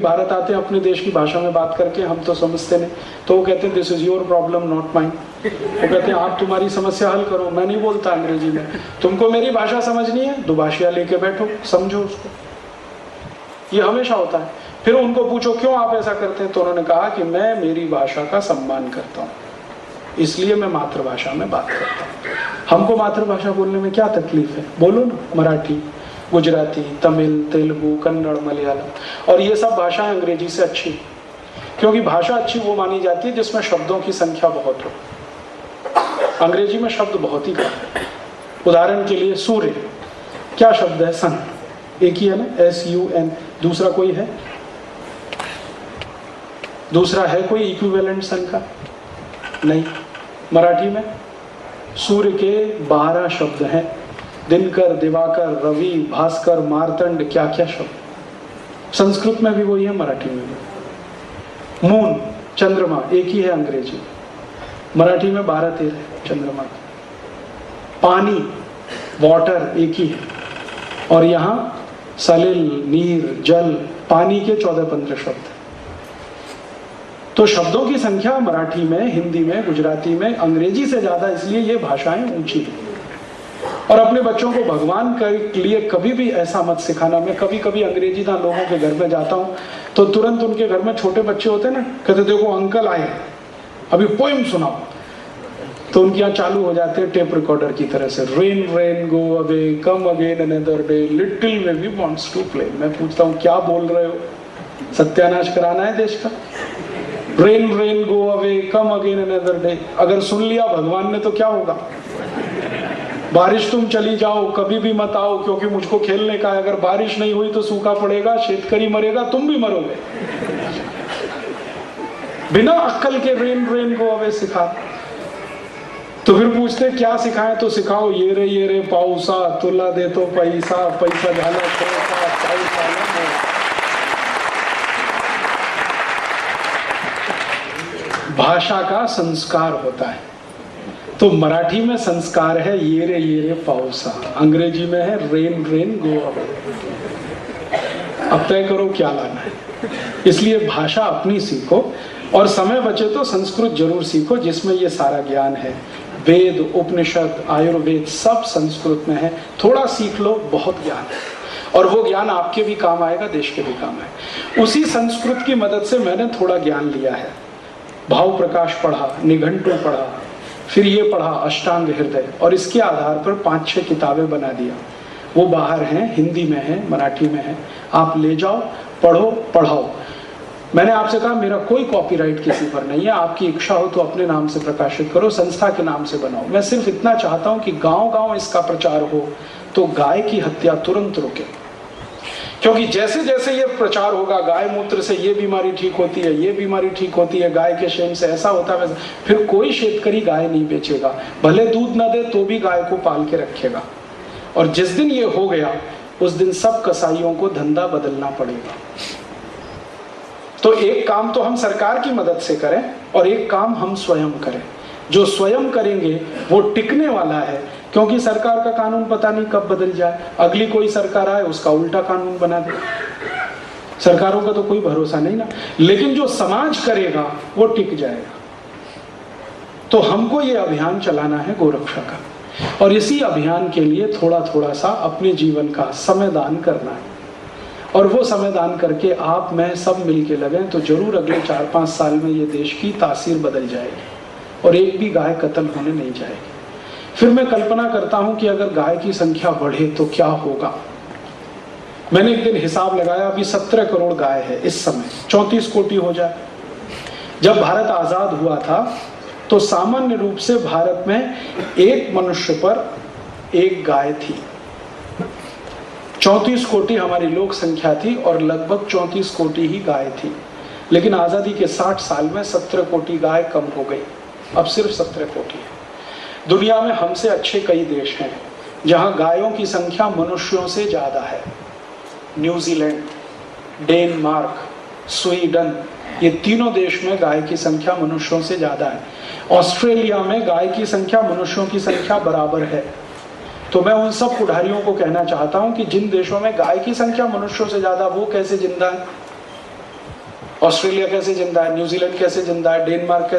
भारत आते हैं अपने देश की भाषा में बात करके, हम तो समझते नहीं, तो वो कहते हैं this is your problem not mine. वो कहते हैं आप तुम्हारी समस्या हल करो, मैं नहीं बोलता अंग्रेजी में, तुमको मेरी भाषा समझनी है, दुभाषिया लेके बैठो, समझो उसको। ये हमेशा होता है। फिर उनको पूछो क्यों आप ऐसा करते हैं, तो उन्होंने कहा कि मैं मेरी भाषा का सम्मान करता हूँ, इसलिए मैं मातृभाषा में बात करता हूँ। हमको मातृभाषा बोलने में क्या तकलीफ है, बोलो ना। मराठी, गुजराती, तमिल, तेलुगु, कन्नड़, मलयालम, और ये सब भाषाएं अंग्रेजी से अच्छी, क्योंकि भाषा अच्छी वो मानी जाती है जिसमें शब्दों की संख्या बहुत हो। अंग्रेजी में शब्द बहुत ही कम है। उदाहरण के लिए सूर्य, क्या शब्द है, सन, एक ही है ना, SUN। दूसरा कोई है, दूसरा है कोई इक्विवेलेंट सन का? नहीं। मराठी में सूर्य के 12 शब्द हैं, दिनकर, दिवाकर, रवि, भास्कर, मार्तंड, क्या क्या शब्द। संस्कृत में भी वही है, मराठी में भी। मून, चंद्रमा, एक ही है अंग्रेजी, मराठी में 12-13 है चंद्रमा। पानी, वाटर, एक ही है, और यहाँ सलिल, नीर, जल, पानी के 14-15 शब्द। तो शब्दों की संख्या मराठी में, हिंदी में, गुजराती में, अंग्रेजी से ज्यादा, इसलिए ये भाषाएं ऊंची हैं। और अपने बच्चों को भगवान के लिए कभी भी ऐसा मत सिखाना। मैं कभी कभी अंग्रेजी ना लोगों के घर में जाता हूँ तो तुरंत उनके घर में छोटे बच्चे होते हैं ना, कहते देखो अंकल आए, अभी पोएम सुनाओ, तो उनके यहाँ चालू हो जाते हैं टेप रिकॉर्डर की तरह से, rain rain go away come again another day little baby wants to play. मैं पूछता हूँ क्या बोल रहे हो, सत्यानाश कराना है देश का? Rain rain go away come again another day, अगर सुन लिया भगवान ने तो क्या होगा? बारिश तुम चली जाओ, कभी भी मत आओ, क्योंकि मुझको खेलने का है। अगर बारिश नहीं हुई तो सूखा पड़ेगा, शेतकरी मरेगा, तुम भी मरोगे। बिना अक्कल के रेन रेन गो अवे सिखा। तो फिर पूछते क्या सिखाएं, तो सिखाओ ये रे पाऊसा, तुला दे तो पैसा, पैसा झाला पैसा। भाषा का संस्कार होता है। तो मराठी में संस्कार है ये रे पाऊसा, अंग्रेजी में है रेन रेन गो अवे। अब तय करो क्या लाना है। इसलिए भाषा अपनी सीखो, और समय बचे तो संस्कृत जरूर सीखो, जिसमें ये सारा ज्ञान है। वेद, उपनिषद, आयुर्वेद सब संस्कृत में है। थोड़ा सीख लो, बहुत ज्ञान है, और वो ज्ञान आपके भी काम आएगा, देश के भी काम आएगा। उसी संस्कृत की मदद से मैंने थोड़ा ज्ञान लिया है। भाव प्रकाश पढ़ा, निघंटु पढ़ा, फिर ये पढ़ा अष्टांग हृदय, और इसके आधार पर 5-6 किताबें बना दिया। वो बाहर हैं, हिंदी में है, मराठी में है, आप ले जाओ, पढ़ो, पढ़ाओ। मैंने आपसे कहा मेरा कोई कॉपीराइट किसी पर नहीं है, आपकी इच्छा हो तो अपने नाम से प्रकाशित करो, संस्था के नाम से बनाओ। मैं सिर्फ इतना चाहता हूं कि गांव-गांव इसका प्रचार हो, तो गाय की हत्या तुरंत रुके। क्योंकि जैसे जैसे ये प्रचार होगा, गाय मूत्र से ये बीमारी ठीक होती है, ये बीमारी ठीक होती है, गाय के शेन से ऐसा होता है, फिर कोई शेतकरी गाय नहीं बेचेगा, भले दूध न दे तो भी गाय को पाल के रखेगा। और जिस दिन ये हो गया, उस दिन सब कसाईयों को धंधा बदलना पड़ेगा। तो एक काम तो हम सरकार की मदद से करें, और एक काम हम स्वयं करें। जो स्वयं करेंगे वो टिकने वाला है, क्योंकि सरकार का कानून पता नहीं कब बदल जाए, अगली कोई सरकार आए उसका उल्टा कानून बना दे। सरकारों का तो कोई भरोसा नहीं ना, लेकिन जो समाज करेगा वो टिक जाएगा। तो हमको ये अभियान चलाना है गोरक्षा का, और इसी अभियान के लिए थोड़ा थोड़ा सा अपने जीवन का समय दान करना है। और वो समय दान करके आप मैं सब मिलके लगें तो जरूर अगले 4-5 साल में ये देश की तासीर बदल जाएगी, और एक भी गाय कत्ल होने नहीं जाएगी। फिर मैं कल्पना करता हूं कि अगर गाय की संख्या बढ़े तो क्या होगा। मैंने एक दिन हिसाब लगाया, अभी 17 करोड़ गाय है इस समय, 34 कोटि हो जाए। जब भारत आजाद हुआ था तो सामान्य रूप से भारत में एक मनुष्य पर एक गाय थी। 34 कोटि हमारी लोक संख्या थी, और लगभग 34 कोटि ही गाय थी। लेकिन आजादी के 60 साल में 17 कोटि गाय कम हो गई, अब सिर्फ 17 कोटि है। दुनिया में हमसे अच्छे कई देश हैं जहां गायों की संख्या मनुष्यों से ज्यादा है। न्यूजीलैंड, डेनमार्क, स्वीडन, ये तीनों देश में गाय की संख्या मनुष्यों से ज्यादा है। ऑस्ट्रेलिया में गाय की संख्या मनुष्यों की संख्या बराबर है। तो मैं उन सब पुढ़ारियों को कहना चाहता हूं कि जिन देशों में गाय की संख्या मनुष्यों से ज्यादा, वो कैसे जिंदा है? ऑस्ट्रेलिया कैसे जिंदा है, न्यूजीलैंड कैसे जिंदा है, डेनमार्क कैसे